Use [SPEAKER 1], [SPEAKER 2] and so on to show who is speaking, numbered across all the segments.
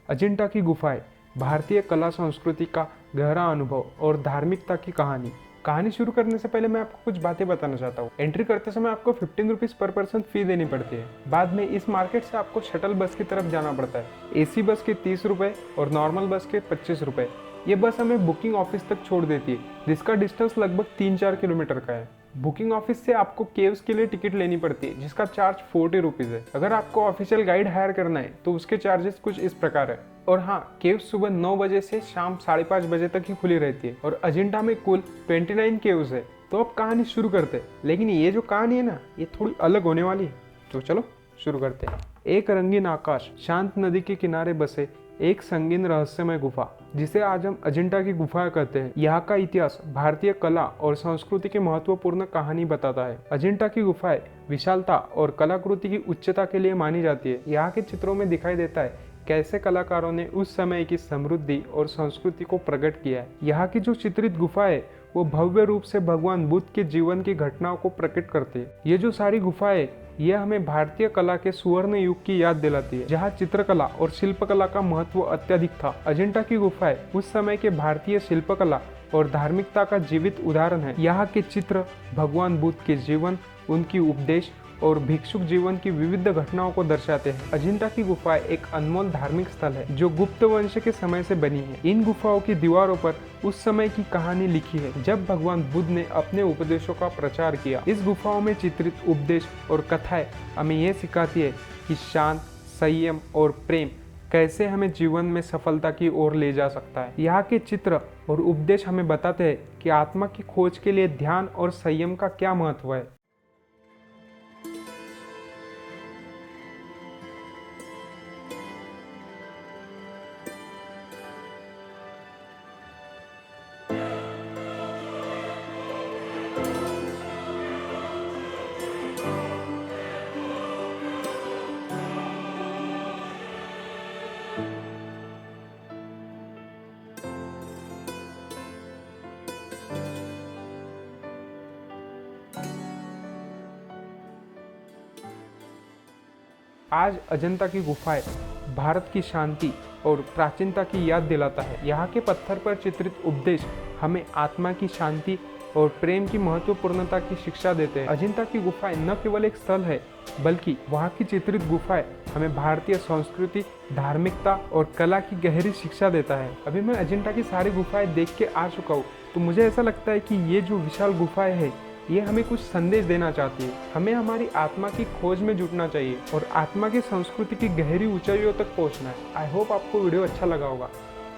[SPEAKER 1] अजंता की गुफाएं भारतीय कला संस्कृति का गहरा अनुभव और धार्मिकता की कहानी शुरू करने से पहले मैं आपको कुछ बातें बताना चाहता हूँ। एंट्री करते समय आपको 15 रुपीज़ पर पर्सन फी देनी पड़ती है। बाद में इस मार्केट से आपको शटल बस की तरफ जाना पड़ता है। एसी बस के 30 रुपये और नॉर्मल बस के 25 रुपये। ये बस हमें बुकिंग ऑफिस तक छोड़ देती है, जिसका डिस्टेंस लगभग 3-4 किलोमीटर का है। बुकिंग ऑफिस से आपको केव्स के लिए टिकट लेनी पड़ती है, जिसका चार्ज 40 रुपीज़ है। अगर आपको ऑफिशियल गाइड हायर करना है तो उसके चार्जेस कुछ इस प्रकार है। और हाँ, केव्स सुबह 9 बजे से शाम 5:30 बजे तक ही खुली रहती है और अजंता में कुल 29 केव्स है। तो अब कहानी शुरू करते हैं। लेकिन ये जो कहानी है ना, ये थोड़ी अलग होने वाली है। तो चलो शुरू करते हैं। एक रंगीन आकाश, शांत नदी के किनारे बसे एक संगीन रहस्यमय गुफा, जिसे आज हम अजंता की गुफा कहते हैं। यहाँ का इतिहास भारतीय कला और संस्कृति की महत्वपूर्ण कहानी बताता है। अजंता की गुफाएं विशालता और कलाकृति की उच्चता के लिए मानी जाती है। यहाँ के चित्रों में दिखाई देता है कैसे कलाकारों ने उस समय की समृद्धि और संस्कृति को प्रकट किया है। यहाँ की जो चित्रित गुफाएं वो भव्य रूप से भगवान बुद्ध के जीवन की घटनाओं को प्रकट करती है। ये जो सारी गुफाएं यह हमें भारतीय कला के सुवर्ण युग की याद दिलाती है, जहाँ चित्रकला और शिल्पकला का महत्व अत्यधिक था। अजंता की गुफाएं उस समय के भारतीय शिल्पकला और धार्मिकता का जीवित उदाहरण है। यहाँ के चित्र भगवान बुद्ध के जीवन, उनकी उपदेश और भिक्षुक जीवन की विविध घटनाओं को दर्शाते हैं। अजंता की गुफाएं एक अनमोल धार्मिक स्थल है जो गुप्त वंश के समय से बनी है। इन गुफाओं की दीवारों पर उस समय की कहानी लिखी है जब भगवान बुद्ध ने अपने उपदेशों का प्रचार किया। इस गुफाओं में चित्रित उपदेश और कथाएं हमें यह सिखाती है कि शांत, संयम और प्रेम कैसे हमें जीवन में सफलता की ओर ले जा सकता है। यहाँ के चित्र और उपदेश हमें बताते हैं कि आत्मा की खोज के लिए ध्यान और संयम का क्या महत्व है। आज अजंता की गुफाएं भारत की शांति और प्राचीनता की याद दिलाता है। यहाँ के पत्थर पर चित्रित उपदेश हमें आत्मा की शांति और प्रेम की महत्वपूर्णता की शिक्षा देते हैं। अजंता की गुफाएं न केवल एक स्थल है, बल्कि वहाँ की चित्रित गुफाएं हमें भारतीय संस्कृति, धार्मिकता और कला की गहरी शिक्षा देता है। अभी मैं अजंता की सारी गुफाएं देख के आ चुका हूँ, तो मुझे ऐसा लगता है कि ये जो विशाल गुफाएं हैं ये हमें कुछ संदेश देना चाहती है। हमें हमारी आत्मा की खोज में जुटना चाहिए और आत्मा की संस्कृति की गहरी ऊंचाइयों तक पहुंचना है। आई होप आपको वीडियो अच्छा लगा होगा।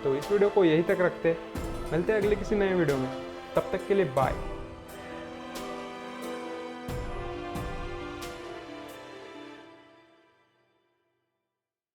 [SPEAKER 1] तो इस वीडियो को यहीं तक रखते हैं, मिलते हैं अगले किसी नए वीडियो में। तब तक के लिए बाय।